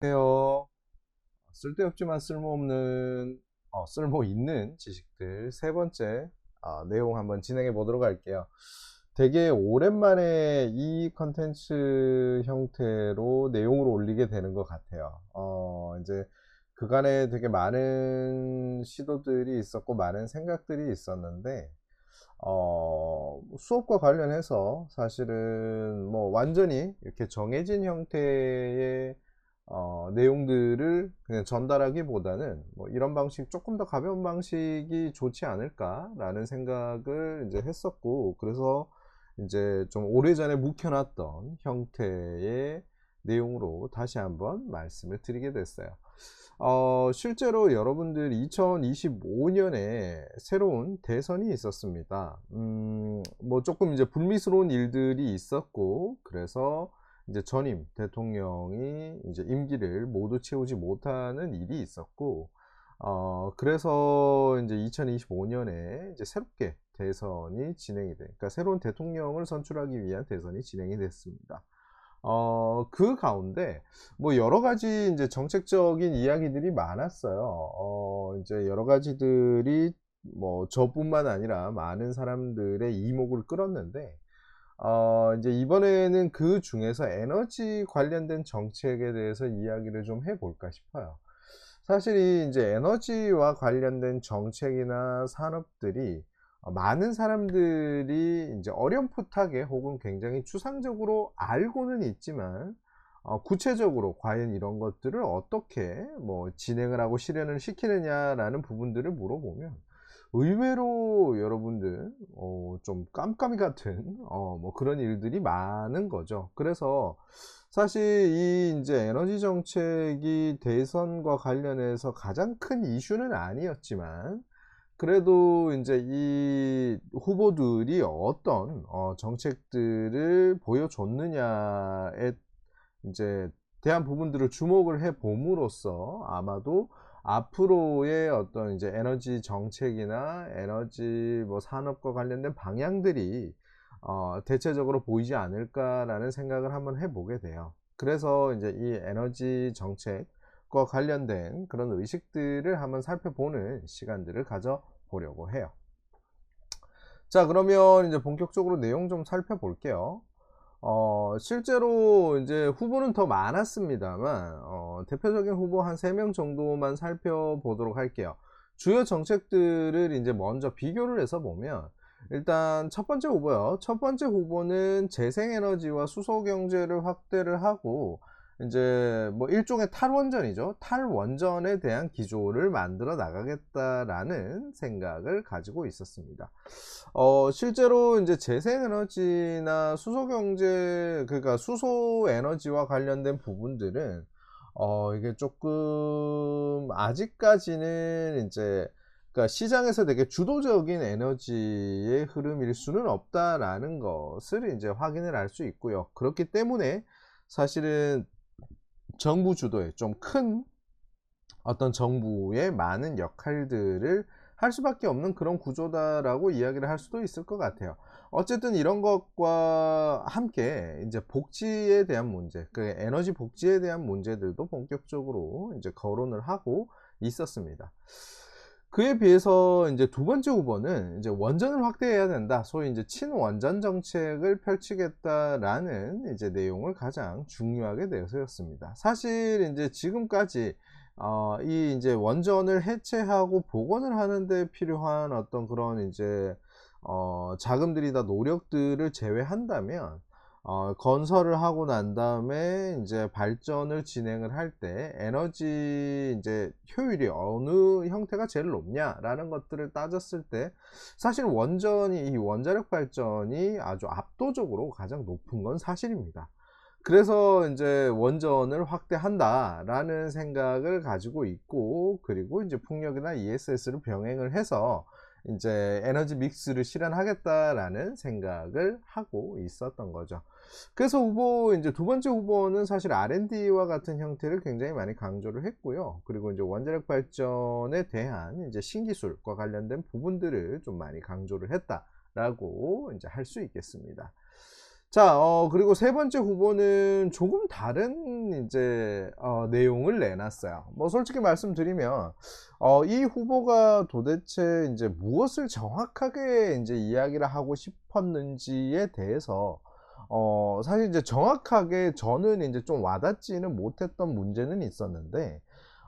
안녕하세요. 쓸데없지만 쓸모 있는 지식들 세 번째 내용 한번 진행해 보도록 할게요. 되게 오랜만에 이 컨텐츠 형태로 내용을 올리게 되는 것 같아요. 이제 그간에 되게 많은 시도들이 있었고 많은 생각들이 있었는데 수업과 관련해서 사실은 뭐 완전히 이렇게 정해진 형태의 내용들을 그냥 전달하기보다는 뭐 이런 방식 조금 더 가벼운 방식이 좋지 않을까라는 생각을 이제 했었고, 그래서 이제 좀 오래전에 묵혀놨던 형태의 내용으로 다시 한번 말씀을 드리게 됐어요. 실제로 여러분들 2025년에 새로운 대선이 있었습니다. 뭐 조금 이제 불미스러운 일들이 있었고, 그래서 이제 전임 대통령이 이제 임기를 모두 채우지 못하는 일이 있었고, 그래서 이제 2025년에 이제 새롭게 대선이 진행이 돼, 그러니까 새로운 대통령을 선출하기 위한 대선이 진행이 됐습니다. 그 가운데 뭐 여러 가지 이제 정책적인 이야기들이 많았어요. 이제 여러 가지들이 뭐 저뿐만 아니라 많은 사람들의 이목을 끌었는데, 이제 이번에는 그 중에서 에너지 관련된 정책에 대해서 이야기를 좀 해볼까 싶어요. 사실 이 이제 에너지와 관련된 정책이나 산업들이 많은 사람들이 이제 어렴풋하게 혹은 굉장히 추상적으로 알고는 있지만, 구체적으로 과연 이런 것들을 어떻게 뭐 진행을 하고 실현을 시키느냐라는 부분들을 물어보면 의외로 여러분들 좀 깜깜이 같은 뭐 그런 일들이 많은 거죠. 그래서 사실 이 이제 에너지 정책이 대선과 관련해서 가장 큰 이슈는 아니었지만, 그래도 이제 이 후보들이 어떤 정책들을 보여줬느냐에 이제 대한 부분들을 주목을 해 봄으로써 아마도 앞으로의 어떤 이제 에너지 정책이나 에너지 뭐 산업과 관련된 방향들이 대체적으로 보이지 않을까라는 생각을 한번 해보게 돼요. 그래서 이제 이 에너지 정책과 관련된 그런 의식들을 한번 살펴보는 시간들을 가져보려고 해요. 자, 그러면 이제 본격적으로 내용 좀 살펴볼게요. 실제로 이제 후보는 더 많았습니다만, 대표적인 후보 한 3명 정도만 살펴보도록 할게요. 주요 정책들을 이제 먼저 비교를 해서 보면, 일단 첫 번째 후보요. 첫 번째 후보는 재생에너지와 수소경제를 확대를 하고, 이제 뭐 일종의 탈원전이죠. 탈원전에 대한 기조를 만들어 나가겠다라는 생각을 가지고 있었습니다. 실제로 이제 재생에너지나 수소경제, 그러니까 수소에너지와 관련된 부분들은 이게 조금 아직까지는 이제, 그러니까 시장에서 되게 주도적인 에너지의 흐름일 수는 없다라는 것을 이제 확인을 할 수 있고요. 그렇기 때문에 사실은 정부 주도의 좀 큰 어떤 정부의 많은 역할들을 할 수밖에 없는 그런 구조다라고 이야기를 할 수도 있을 것 같아요. 어쨌든 이런 것과 함께 이제 복지에 대한 문제, 그 에너지 복지에 대한 문제들도 본격적으로 이제 거론을 하고 있었습니다. 그에 비해서 이제 두 번째 후보는 이제 원전을 확대해야 된다, 소위 이제 친원전 정책을 펼치겠다라는 이제 내용을 가장 중요하게 내세웠습니다. 사실 이제 지금까지 이 이제 원전을 해체하고 복원을 하는데 필요한 어떤 그런 이제 자금들이나 노력들을 제외한다면, 건설을 하고 난 다음에 이제 발전을 진행을 할 때 에너지 이제 효율이 어느 형태가 제일 높냐라는 것들을 따졌을 때, 사실 이 원자력 발전이 아주 압도적으로 가장 높은 건 사실입니다. 그래서 이제 원전을 확대한다라는 생각을 가지고 있고, 그리고 이제 풍력이나 ESS를 병행을 해서 이제 에너지 믹스를 실현하겠다라는 생각을 하고 있었던 거죠. 그래서 이제 두 번째 후보는 사실 R&D와 같은 형태를 굉장히 많이 강조를 했고요. 그리고 이제 원자력 발전에 대한 이제 신기술과 관련된 부분들을 좀 많이 강조를 했다라고 이제 할 수 있겠습니다. 자, 그리고 세 번째 후보는 조금 다른 이제 내용을 내놨어요. 뭐 솔직히 말씀드리면 이 후보가 도대체 이제 무엇을 정확하게 이제 이야기를 하고 싶었는지에 대해서 사실 이제 정확하게 저는 이제 좀 와닿지는 못했던 문제는 있었는데,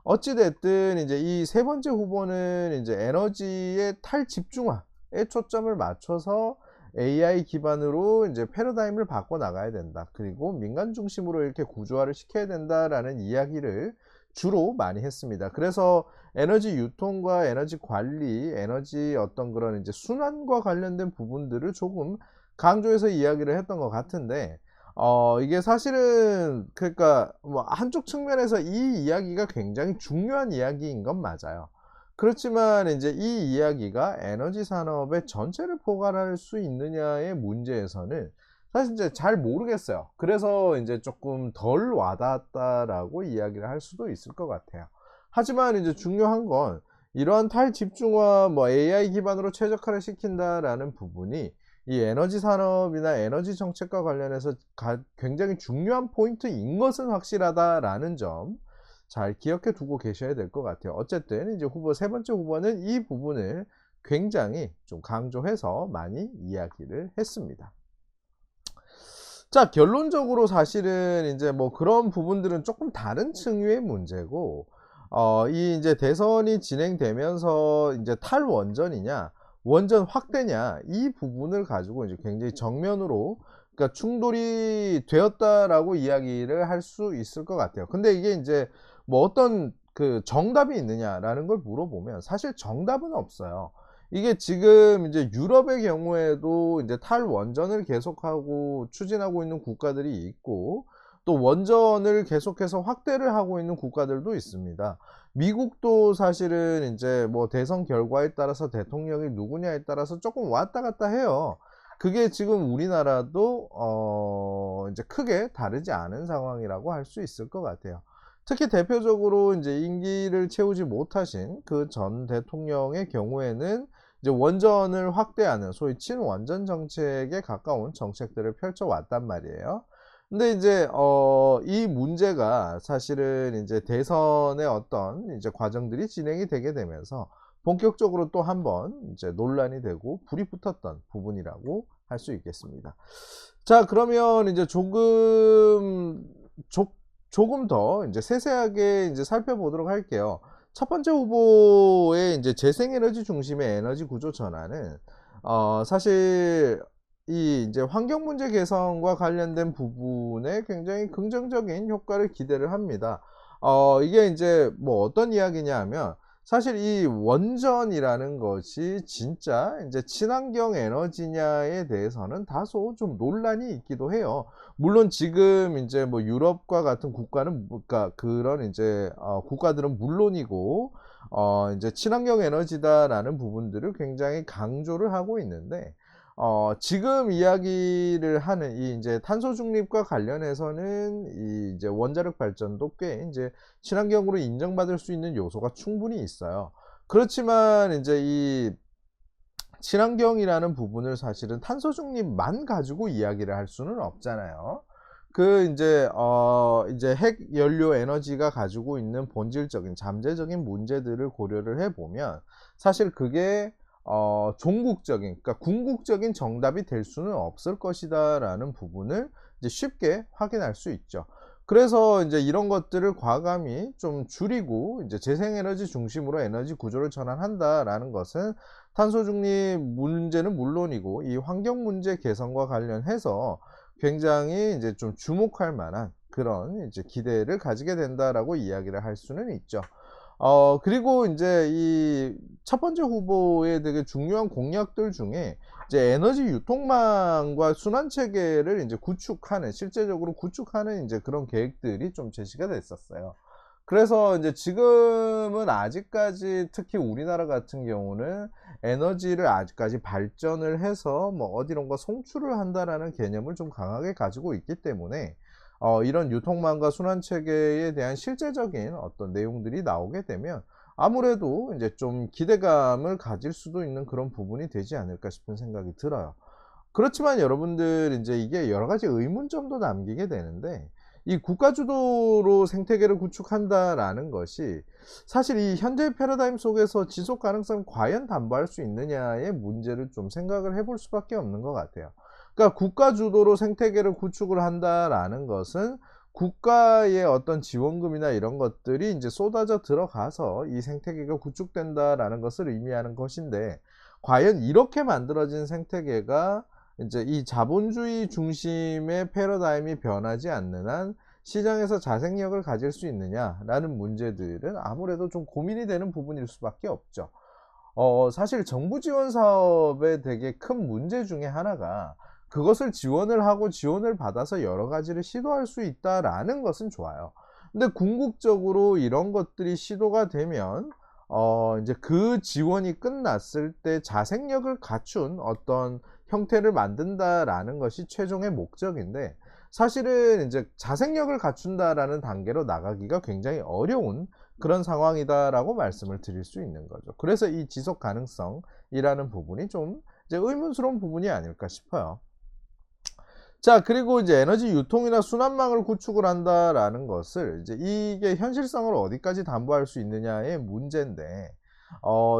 어찌 됐든 이제 이 세 번째 후보는 이제 에너지의 탈집중화에 초점을 맞춰서 AI 기반으로 이제 패러다임을 바꿔 나가야 된다. 그리고 민간 중심으로 이렇게 구조화를 시켜야 된다라는 이야기를 주로 많이 했습니다. 그래서 에너지 유통과 에너지 관리, 에너지 어떤 그런 이제 순환과 관련된 부분들을 조금 강조해서 이야기를 했던 것 같은데, 이게 사실은 그러니까 뭐 한쪽 측면에서 이 이야기가 굉장히 중요한 이야기인 건 맞아요. 그렇지만 이제 이 이야기가 에너지 산업의 전체를 포괄할 수 있느냐의 문제에서는 사실 이제 잘 모르겠어요. 그래서 이제 조금 덜 와닿았다라고 이야기를 할 수도 있을 것 같아요. 하지만 이제 중요한 건 이러한 탈집중화, 뭐 AI 기반으로 최적화를 시킨다라는 부분이 이 에너지 산업이나 에너지 정책과 관련해서 굉장히 중요한 포인트인 것은 확실하다라는 점 잘 기억해 두고 계셔야 될 것 같아요. 어쨌든 이제 세 번째 후보는 이 부분을 굉장히 좀 강조해서 많이 이야기를 했습니다. 자, 결론적으로 사실은 이제 뭐 그런 부분들은 조금 다른 층위의 문제고, 이 이제 대선이 진행되면서 이제 탈원전이냐, 원전 확대냐, 이 부분을 가지고 이제 굉장히 정면으로, 그러니까 충돌이 되었다라고 이야기를 할 수 있을 것 같아요. 근데 이게 이제 뭐 어떤 그 정답이 있느냐라는 걸 물어보면 사실 정답은 없어요. 이게 지금 이제 유럽의 경우에도 이제 탈원전을 계속하고 추진하고 있는 국가들이 있고, 또 원전을 계속해서 확대를 하고 있는 국가들도 있습니다. 미국도 사실은 이제 뭐 대선 결과에 따라서 대통령이 누구냐에 따라서 조금 왔다 갔다 해요. 그게 지금 우리나라도 이제 크게 다르지 않은 상황이라고 할 수 있을 것 같아요. 특히 대표적으로 이제 임기를 채우지 못하신 그 전 대통령의 경우에는 이제 원전을 확대하는 소위 친원전 정책에 가까운 정책들을 펼쳐왔단 말이에요. 근데 이제 이 문제가 사실은 이제 대선의 어떤 이제 과정들이 진행이 되게 되면서 본격적으로 또 한 번 이제 논란이 되고 불이 붙었던 부분이라고 할 수 있겠습니다. 자, 그러면 이제 조금 더 이제 세세하게 이제 살펴보도록 할게요. 첫 번째 후보의 이제 재생에너지 중심의 에너지 구조 전환은 사실 이 이제 환경 문제 개선과 관련된 부분에 굉장히 긍정적인 효과를 기대를 합니다. 이게 이제 뭐 어떤 이야기냐 하면, 사실 이 원전이라는 것이 진짜 이제 친환경 에너지냐에 대해서는 다소 좀 논란이 있기도 해요. 물론 지금 이제 뭐 유럽과 같은 국가는 그러니까 그런 이제 국가들은 물론이고 이제 친환경 에너지다라는 부분들을 굉장히 강조를 하고 있는데, 지금 이야기를 하는 이 이제 탄소 중립과 관련해서는 이 이제 원자력 발전도 꽤 이제 친환경으로 인정받을 수 있는 요소가 충분히 있어요. 그렇지만 이제 이 친환경이라는 부분을 사실은 탄소 중립만 가지고 이야기를 할 수는 없잖아요. 그 이제 핵 연료 에너지가 가지고 있는 본질적인 잠재적인 문제들을 고려를 해 보면 사실 그게 종국적인, 그러니까 궁극적인 정답이 될 수는 없을 것이다라는 부분을 이제 쉽게 확인할 수 있죠. 그래서 이제 이런 것들을 과감히 좀 줄이고 이제 재생에너지 중심으로 에너지 구조를 전환한다라는 것은 탄소 중립 문제는 물론이고 이 환경 문제 개선과 관련해서 굉장히 이제 좀 주목할 만한 그런 이제 기대를 가지게 된다라고 이야기를 할 수는 있죠. 그리고 이제 이 첫 번째 후보의 되게 중요한 공약들 중에 이제 에너지 유통망과 순환 체계를 이제 구축하는, 실제적으로 구축하는 이제 그런 계획들이 좀 제시가 됐었어요. 그래서 이제 지금은 아직까지 특히 우리나라 같은 경우는 에너지를 아직까지 발전을 해서 뭐 어디론가 송출을 한다라는 개념을 좀 강하게 가지고 있기 때문에 이런 유통망과 순환 체계에 대한 실제적인 어떤 내용들이 나오게 되면 아무래도 이제 좀 기대감을 가질 수도 있는 그런 부분이 되지 않을까 싶은 생각이 들어요. 그렇지만 여러분들 이제 이게 여러 가지 의문점도 남기게 되는데, 이 '국가 주도로 생태계를 구축한다.'라는 것이 사실 이 현재의 패러다임 속에서 지속 가능성을 과연 담보할 수 있느냐의 문제를 좀 생각을 해볼 수밖에 없는 것 같아요. 그러니까 '국가 주도로 생태계를 구축을 한다.'라는 것은 국가의 어떤 지원금이나 이런 것들이 인제 쏟아져 들어가서 '이 생태계가 구축된다.'라는 것을 의미하는 것인데, 과연 이렇게 만들어진 생태계가 인제 이 자본주의 중심의 패러다임이 변하지 않는 한 시장에서 자생력을 가질 수 있느냐라는 문제들은 아무래도 좀 고민이 되는 부분일 수밖에 없죠. 사실 정부 지원 사업의 되게 큰 문제 중에 하나가, 그것을 지원을 하고 지원을 받아서 여러 가지를 시도할 수 있다라는 것은 좋아요. 근데 궁극적으로 이런 것들이 시도가 되면 인제 그 지원이 끝났을 때 자생력을 갖춘 어떤 형태를 만든다라는 것이 최종의 목적인데, 사실은 인제 '자생력을 갖춘다.'라는 단계로 나가기가 굉장히 어려운 그런 상황이다라고 말씀을 드릴 수 있는 거죠. 그래서 이 지속 가능성이라는 부분이 좀 이제 의문스러운 부분이 아닐까 싶어요. 자, 그리고 이제 '에너지 유통이나 순환망을 구축을 한다.'라는 것을, 이제 이게 현실성을 어디까지 담보할 수 있느냐의 문제인데,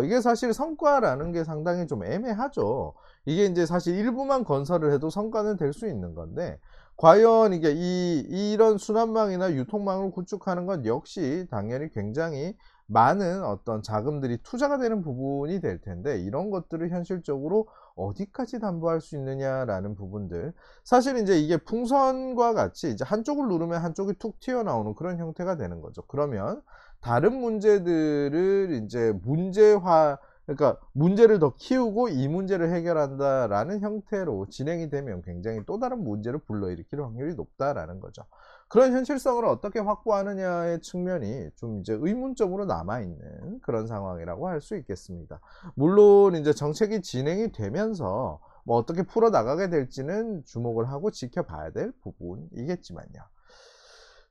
이게 사실 성과라는 게 상당히 좀 애매하죠. 이게 인제 사실 일부만 건설을 해도 성과는 될 수 있는 건데, 과연 이게 이런 순환망이나 유통망을 구축하는 건 역시 당연히 굉장히 많은 어떤 자금들이 투자가 되는 부분이 될 텐데, 이런 것들을 현실적으로 어디까지 담보할 수 있느냐라는 부분들. 사실 인제 이게 풍선과 같이 이제 한쪽을 누르면 한쪽이 툭 튀어나오는 그런 형태가 되는 거죠. 그러면 다른 문제들을 인제 문제화, 그러니까 문제를 더 키우고 이 문제를 해결한다라는 형태로 진행이 되면 굉장히 또 다른 문제를 불러일으킬 확률이 높다라는 거죠. 그런 현실성을 어떻게 확보하느냐의 측면이 좀 이제 의문점으로 남아 있는 그런 상황이라고 할 수 있겠습니다. 물론 인제 정책이 진행이 되면서 뭐 어떻게 풀어 나가게 될지는 주목을 하고 지켜봐야 될 부분이겠지만요.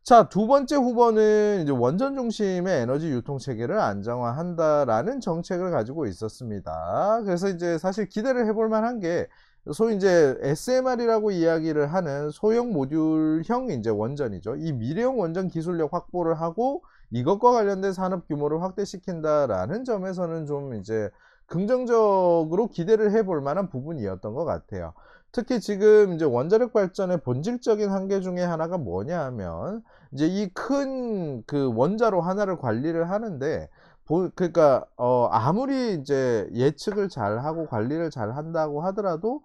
자, 두 번째 후보는 이제 '원전 중심의 에너지 유통 체계를 안정화한다.'라는 정책을 가지고 있었습니다. 그래서 이제 사실 기대를 해볼 만한 게, 소위 인제 SMR이라고 이야기를 하는 소형 모듈형 인제 원전이죠. 이 '미래형 원전 기술력 확보를 하고 이것과 관련된 산업 규모를 확대시킨다.'라는 점에서는 좀 이제 긍정적으로 기대를 해볼 만한 부분이었던 것 같아요. 특히 지금 이제 원자력 발전의 본질적인 한계 중에 하나가 뭐냐 하면, 이제 이 큰 그 원자로 하나를 관리를 하는데, 그러니까 아무리 이제 예측을 잘하고 관리를 잘한다고 하더라도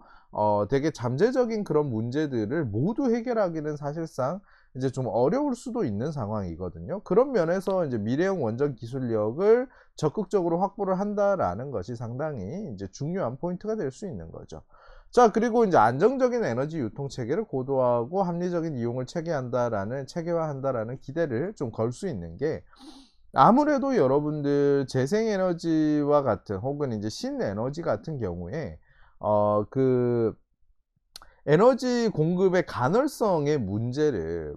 되게 잠재적인 그런 문제들을 모두 해결하기는 사실상 이제 좀 어려울 수도 있는 상황이거든요. 그런 면에서 이제 '미래형 원전 기술력을 적극적으로 확보를 한다.'라는 것이 상당히 이제 중요한 포인트가 될 수 있는 거죠. 자, 그리고 인제 '안정적인 에너지 유통 체계를 고도화하고 합리적인 이용을 체계화한다.'라는 기대를 좀 걸 수 있는 게, 아무래도 여러분들 재생에너지와 같은 혹은 인제 신에너지 같은 경우에 그 에너지 공급의 간헐성의 문제를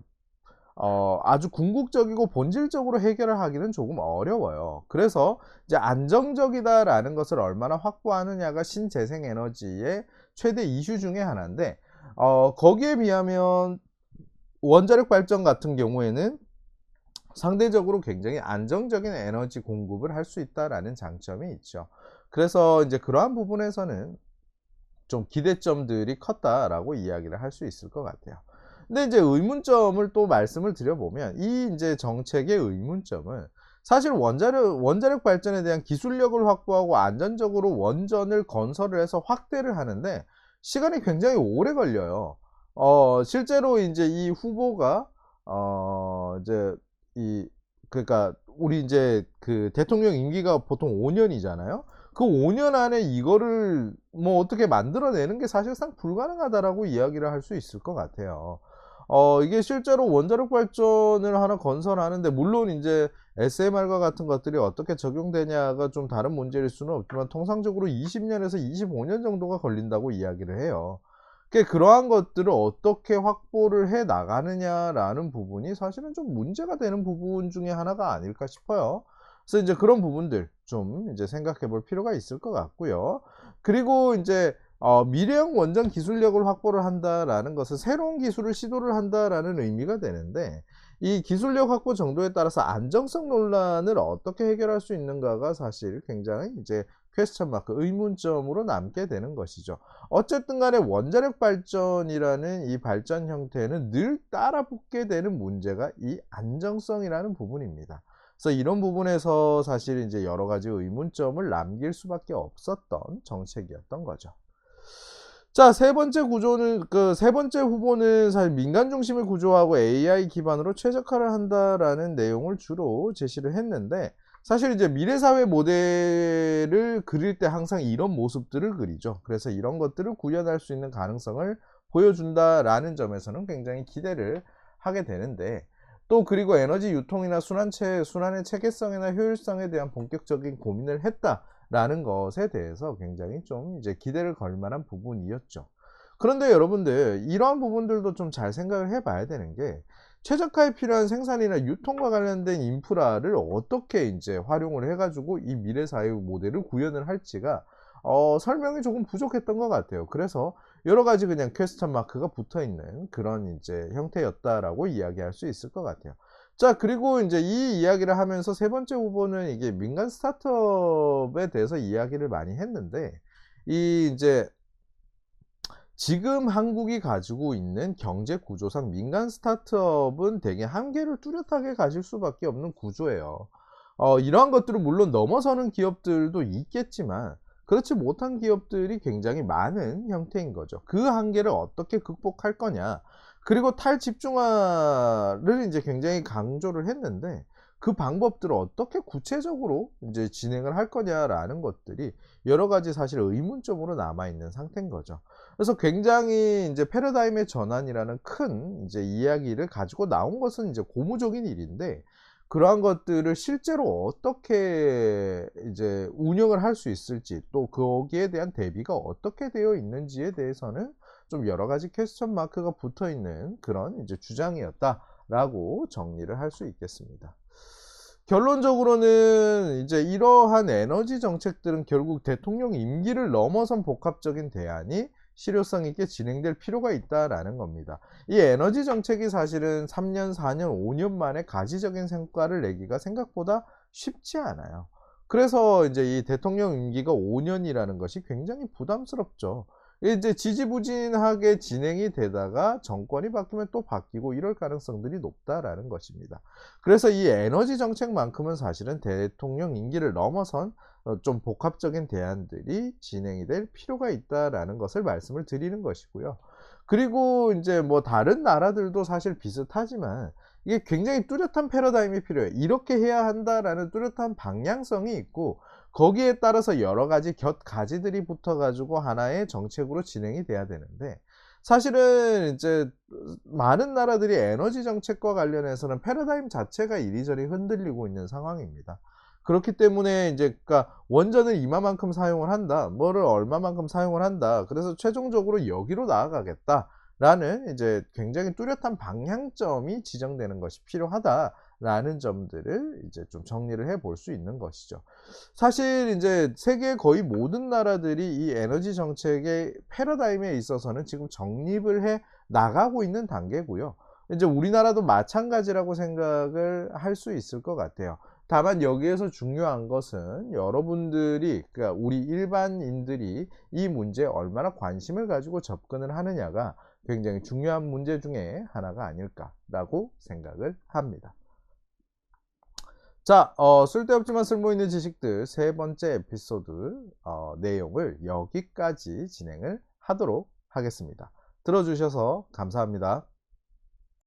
아주 궁극적이고 본질적으로 해결을 하기는 조금 어려워요. 그래서 이제 '안정적이다.'라는 것을 얼마나 확보하느냐가 신재생 에너지의 최대 이슈 중에 하나인데, 거기에 비하면 원자력 발전 같은 경우에는 상대적으로 굉장히 안정적인 에너지 공급을 할 수 있다라는 장점이 있죠. 그래서 인제 그러한 부분에서는 좀 '기대점들이 컸다.'라고 이야기를 할 수 있을 것 같아요. 근데 이제 의문점을 또 말씀을 드려 보면, 이 인제 정책의 의문점은 사실 원자력 발전에 대한 기술력을 확보하고 안전적으로 원전을 건설을 해서 확대를 하는데 시간이 굉장히 오래 걸려요. 실제로 인제 이 후보가 이제 이 그러니까 우리 인제 그 대통령 임기가 보통 5 년이잖아요. 그 5년 안에 이거를 뭐 어떻게 만들어내는 게 사실상 불가능하다라고 이야기를 할 수 있을 것 같아요. 이게 실제로 원자력 발전을 하나 건설하는데, 물론 인제 SMR과 같은 것들이 어떻게 적용되냐가 좀 다른 문제일 수는 없지만 통상적으로 20 년에서 25년 정도가 걸린다고 이야기를 해요. 그러한 것들을 어떻게 확보를 해 나가느냐라는 부분이 사실은 좀 문제가 되는 부분 중에 하나가 아닐까 싶어요. 그래서 인제 그런 부분들 좀 이제 생각해 볼 필요가 있을 것 같고요. 그리고 인제 미래형 원전 기술력을 확보를 한다라는 것은 새로운 기술을 시도를 한다라는 의미가 되는데, 이 기술력 확보 정도에 따라서 안정성 논란을 어떻게 해결할 수 있는가가 사실 굉장히 이제 퀘스천 마크, 의문점으로 남게 되는 것이죠. 어쨌든 간에 원자력 발전이라는 이 발전 형태는 늘 따라붙게 되는 문제가 이 안정성이라는 부분입니다. 그래서 이런 부분에서 사실 이제 여러 가지 의문점을 남길 수밖에 없었던 정책이었던 거죠. 자, 세 번째 후보는 사실 민간 중심의 구조하고 AI 기반으로 최적화를 한다라는 내용을 주로 제시를 했는데, 사실 이제 미래 사회 모델을 그릴 때 항상 이런 모습들을 그리죠. 그래서 이런 것들을 구현할 수 있는 가능성을 보여준다라는 점에서는 굉장히 기대를 하게 되는데, 또 그리고 에너지 유통이나 순환의 체계성이나 효율성에 대한 본격적인 고민을 했다라는 것에 대해서 굉장히 좀 이제 기대를 걸 만한 부분이었죠. 그런데 여러분들, 이러한 부분들도 좀 잘 생각을 해 봐야 되는 게, 최적화에 필요한 생산이나 유통과 관련된 인프라를 어떻게 이제 활용을 해 가지고 이 미래 사회 모델을 구현을 할지가 설명이 조금 부족했던 것 같아요. 그래서 여러 가지 그냥 퀘스천 마크가 붙어 있는 그런 이제 형태였다라고 이야기할 수 있을 것 같아요. 자, 그리고 이제 이 이야기를 하면서 세 번째 후보는 이게 민간 스타트업에 대해서 이야기를 많이 했는데, 이 이제 지금 한국이 가지고 있는 경제 구조상 민간 스타트업은 되게 한계를 뚜렷하게 가질 수밖에 없는 구조예요. 이러한 것들을 물론 넘어서는 기업들도 있겠지만, 그렇지 못한 기업들이 굉장히 많은 형태인 거죠. 그 한계를 어떻게 극복할 거냐, 그리고 탈집중화를 이제 굉장히 강조를 했는데, 그 방법들을 어떻게 구체적으로 이제 진행을 할 거냐라는 것들이 여러 가지 사실 의문점으로 남아 있는 상태인 거죠. 그래서 굉장히 이제 패러다임의 전환이라는 큰 이제 이야기를 가지고 나온 것은 이제 고무적인 일인데, 그러한 것들을 실제로 어떻게 이제 운영을 할 수 있을지, 또 거기에 대한 대비가 어떻게 되어 있는지에 대해서는 좀 여러 가지 퀘스천 마크가 붙어 있는 그런 이제 주장이었다라고 정리를 할 수 있겠습니다. 결론적으로는 이제 이러한 에너지 정책들은 결국 대통령 임기를 넘어선 복합적인 대안이 실효성 있게 진행될 필요가 있다라는 겁니다. 이 에너지 정책이 사실은 3년, 4년, 5년 만에 가시적인 성과를 내기가 생각보다 쉽지 않아요. 그래서 이제 이 대통령 임기가 5년이라는 것이 굉장히 부담스럽죠. 이제 지지부진하게 진행이 되다가 정권이 바뀌면 또 바뀌고 이럴 가능성들이 높다라는 것입니다. 그래서 이 에너지 정책만큼은 사실은 대통령 임기를 넘어선 좀 복합적인 대안들이 진행이 될 필요가 있다라는 것을 말씀을 드리는 것이고요. 그리고 이제 뭐 다른 나라들도 사실 비슷하지만, 이게 굉장히 뚜렷한 패러다임이 필요해요. 이렇게 해야 한다라는 뚜렷한 방향성이 있고, 거기에 따라서 여러 가지 곁가지들이 붙어 가지고 하나의 정책으로 진행이 돼야 되는데, 사실은 이제 많은 나라들이 에너지 정책과 관련해서는 패러다임 자체가 이리저리 흔들리고 있는 상황입니다. 그렇기 때문에 이제 그러니까 원전을 이만큼 사용을 한다, 뭐를 얼마만큼 사용을 한다, 그래서 최종적으로 여기로 나아가겠다라는 이제 굉장히 뚜렷한 방향점이 지정되는 것이 필요하다라는 점들을 이제 좀 정리를 해 볼 수 있는 것이죠. 사실 이제 세계 거의 모든 나라들이 이 에너지 정책의 패러다임에 있어서는 지금 정립을 해 나가고 있는 단계고요. 이제 우리나라도 마찬가지라고 생각을 할 수 있을 것 같아요. 다만 여기에서 중요한 것은 여러분들이, 그러니까 우리 일반인들이 이 문제에 얼마나 관심을 가지고 접근을 하느냐가 굉장히 중요한 문제 중에 하나가 아닐까라고 생각을 합니다. 자, 쓸데없지만 쓸모있는 지식들 세 번째 에피소드 내용을 여기까지 진행을 하도록 하겠습니다. 들어주셔서 감사합니다.